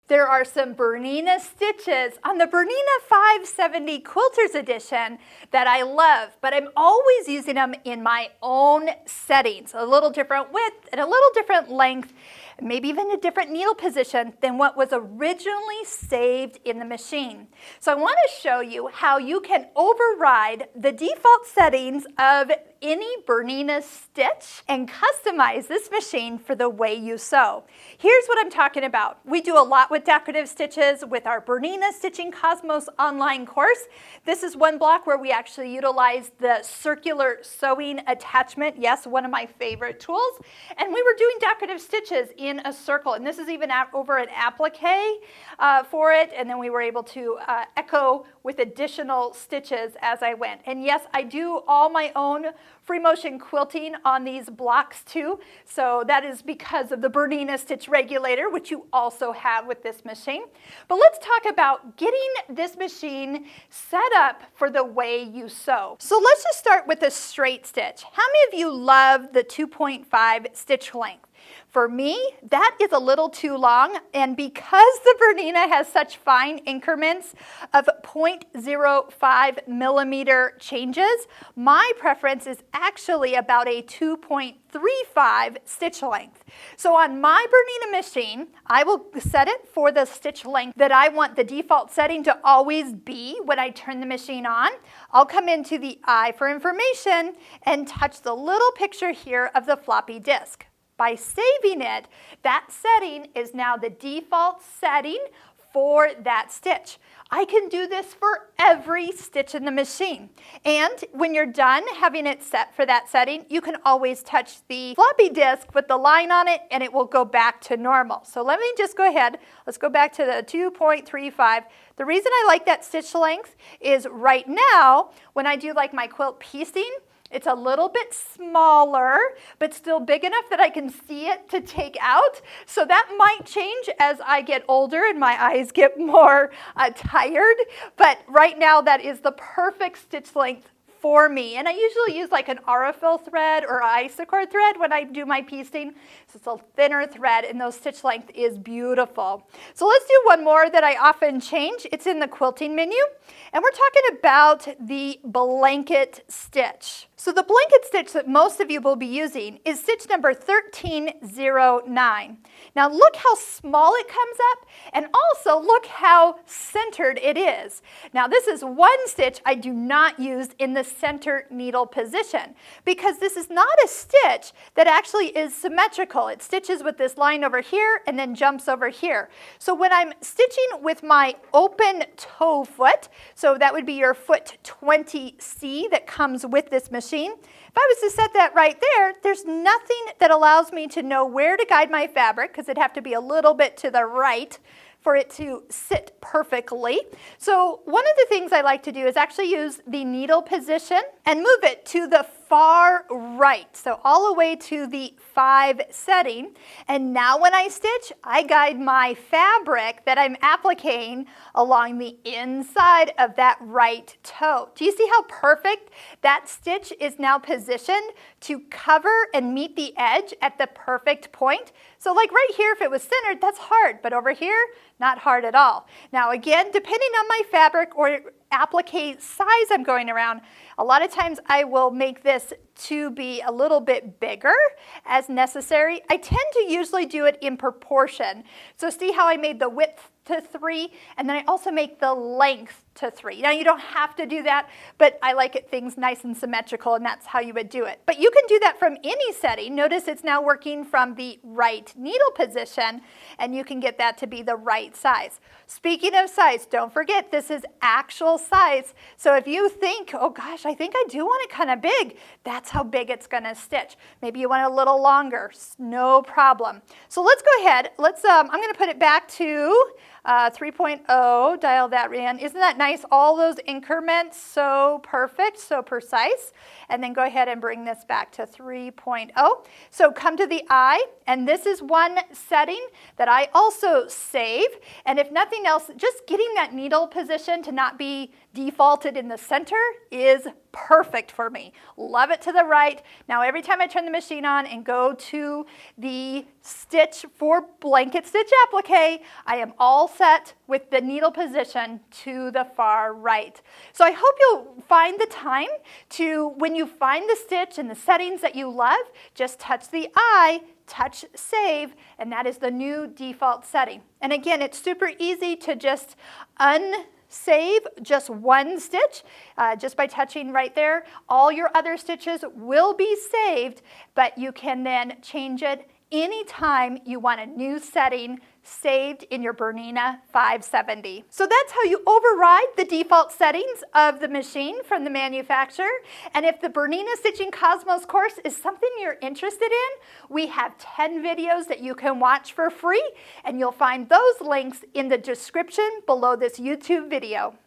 There are some Bernina stitches on the Bernina 570 Quilters Edition that I love, but I'm always using them in my own settings, a little different width and a little different length, maybe even a different needle position than what was originally saved in the machine. So I want to show you how you can override the default settings of any Bernina stitch and customize this machine for the way you sew. Here's what I'm talking about. We do a lot with decorative stitches with our Bernina Stitching Cosmos online course. This is one block where we actually utilize the circular sewing attachment. Yes, one of my favorite tools. And we were doing decorative stitches in a circle. And this is even over an applique for it. And then we were able to echo with additional stitches as I went. And yes, I do all my own free motion quilting on these blocks too. So that is because of the Bernina stitch regulator, which you also have with this machine. But let's talk about getting this machine set up for the way you sew. So let's just start with a straight stitch. How many of you love the 2.5 stitch length? For me, that is a little too long, and because the Bernina has such fine increments of 0.05 millimeter changes, my preference is actually about a 2.35 stitch length. So on my Bernina machine, I will set it for the stitch length that I want the default setting to always be when I turn the machine on. I'll come into the eye for information and touch the little picture here of the floppy disk. By saving it, that setting is now the default setting for that stitch. I can do this for every stitch in the machine. And when you're done having it set for that setting, you can always touch the floppy disk with the line on it and it will go back to normal. So let me just go ahead. Let's go back to the 2.35. The reason I like that stitch length is right now, when I do like my quilt piecing, it's a little bit smaller, but still big enough that I can see it to take out. So that might change as I get older and my eyes get more tired. But right now, that is the perfect stitch length for me. And I usually use like an Aurifil thread or Isacord thread when I do my piecing. So it's a thinner thread and those stitch length is beautiful. So let's do one more that I often change. It's in the quilting menu. And we're talking about the blanket stitch. So the blanket stitch that most of you will be using is stitch number 1309. Now look how small it comes up, and also look how centered it is. Now this is one stitch I do not use in the center needle position because this is not a stitch that actually is symmetrical. It stitches with this line over here and then jumps over here. So when I'm stitching with my open toe foot, so that would be your foot 20C that comes with this machine. If I was to set that right there, there's nothing that allows me to know where to guide my fabric because it'd have to be a little bit to the right for it to sit perfectly. So one of the things I like to do is actually use the needle position and move it to the far right, so all the way to the 5 setting. And now when I stitch, I guide my fabric that I'm appliquing along the inside of that right toe. Do you see how perfect that stitch is now positioned to cover and meet the edge at the perfect point? So like right here, if it was centered, that's hard, but over here, not hard at all. Now again, depending on my fabric or applique size I'm going around, a lot of times I will make this to be a little bit bigger as necessary. I tend to usually do it in proportion. So see how I made the width to 3, and then I also make the length to 3. Now you don't have to do that, but I like it things nice and symmetrical, and that's how you would do it. But you can do that from any setting. Notice it's now working from the right needle position, and you can get that to be the right size. Speaking of size, don't forget this is actual size. So if you think, oh gosh, I think I do want it kind of big, that's how big it's going to stitch. Maybe you want it a little longer, no problem. So let's go ahead. I'm going to put it back to 3.0, dial that in. Isn't that nice? All those increments, so perfect, so precise. And then go ahead and bring this back to 3.0. So come to the eye, and this is one setting that I also save. And if nothing else, just getting that needle position to not be defaulted in the center is perfect for me. Love it to the right. Now every time I turn the machine on and go to the stitch for blanket stitch applique, I am all set with the needle position to the far right. So I hope you'll find the time to, when you find the stitch and the settings that you love, just touch the eye, touch save, and that is the new default setting. And again, it's super easy to just unsave just one stitch just by touching right there. All your other stitches will be saved, but you can then change it anytime you want a new setting saved in your BERNINA 570. So that's how you override the default settings of the machine from the manufacturer. And if the BERNINA Stitching Cosmos course is something you're interested in, we have 10 videos that you can watch for free, and you'll find those links in the description below this YouTube video.